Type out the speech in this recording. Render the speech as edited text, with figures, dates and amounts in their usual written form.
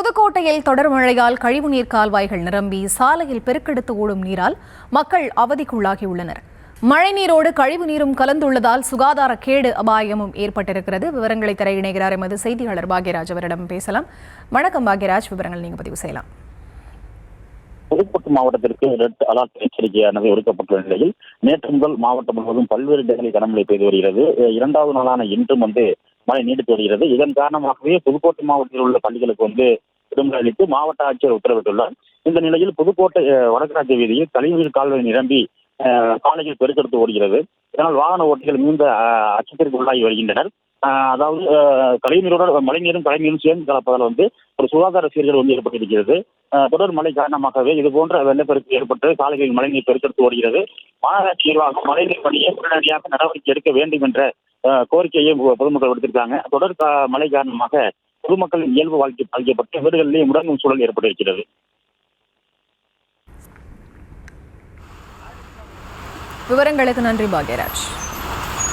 புதுக்கோட்டையில் தொடர் மழையால் கழிவுநீர் கால்வாய்கள் நிரம்பி சாலையில் பெருக்கெடுத்து ஓடும் நீரால் மக்கள் அவதிக்குள்ளாகியுள்ளனர். மழைநீரோடு கழிவு நீரும் கலந்துள்ளதால் சுகாதார கேடு அபாயமும் ஏற்பட்டிருக்கிறது. விவரங்களை தர இணைகிறார் எமது செய்தியாளர் பாக்யராஜ். அவரிடம் பேசலாம். வணக்கம் பாக்யராஜ், விவரங்கள் நீங்க பதிவு செய்யலாம். புதுக்கோட்டை மாவட்டத்திற்கு ரெட் அலர்ட் எச்சரிக்கையானது ஒடுக்கப்பட்டுள்ள நிலையில் நேற்று முதல் மாவட்டம் முழுவதும் பல்வேறு இடங்களில் கனமழை பெய்து வருகிறது. இரண்டாவது நாளான இன்றும் மழை நீடித்து வருகிறது. இதன் காரணமாகவே புதுக்கோட்டை மாவட்டத்தில் உள்ள பள்ளிகளுக்கு விடுமுறை அளித்து மாவட்ட ஆட்சியர் உத்தரவிட்டுள்ளார். இந்த நிலையில் புதுக்கோட்டை வடக்கு வீதியில் கழிவுநீர் கால்வாய் நிரம்பி சாலைகள் பெருக்கெடுத்து ஓடுகிறது. இதனால் வாகன ஓட்டிகள் மிகுந்த அச்சத்திற்கு உள்ளாகி வருகின்றனர். அதாவது கழிவுநீரோட மழைநீரும் கழிவுநீரும் சேர்ந்து கலப்பதால் ஒரு சுகாதார சீர்கள் ஏற்பட்டிருக்கிறது. தொடர் மழை காரணமாகவே இது போன்ற வெள்ளப்பெருக்கு ஏற்பட்டு சாலைகளில் மழைநீர் பெருக்கெடுத்து ஓடுகிறது. மாநகராட்சி நிர்வாகம் மழைநீர் பணியை உடனடியாக நடவடிக்கை எடுக்க வேண்டும் என்ற கோரிக்கையை பொதுமக்கள் விடுத்திருக்காங்க. தொடர் மழை காரணமாக பொதுமக்களின் இயல்பு வாழ்க்கை பாதிக்கப்பட்டு வீடுகளிலேயே முடங்கும் சூழல் ஏற்பட்டிருக்கிறது. விவரங்களுக்கு நன்றி பாக்யராஜ்.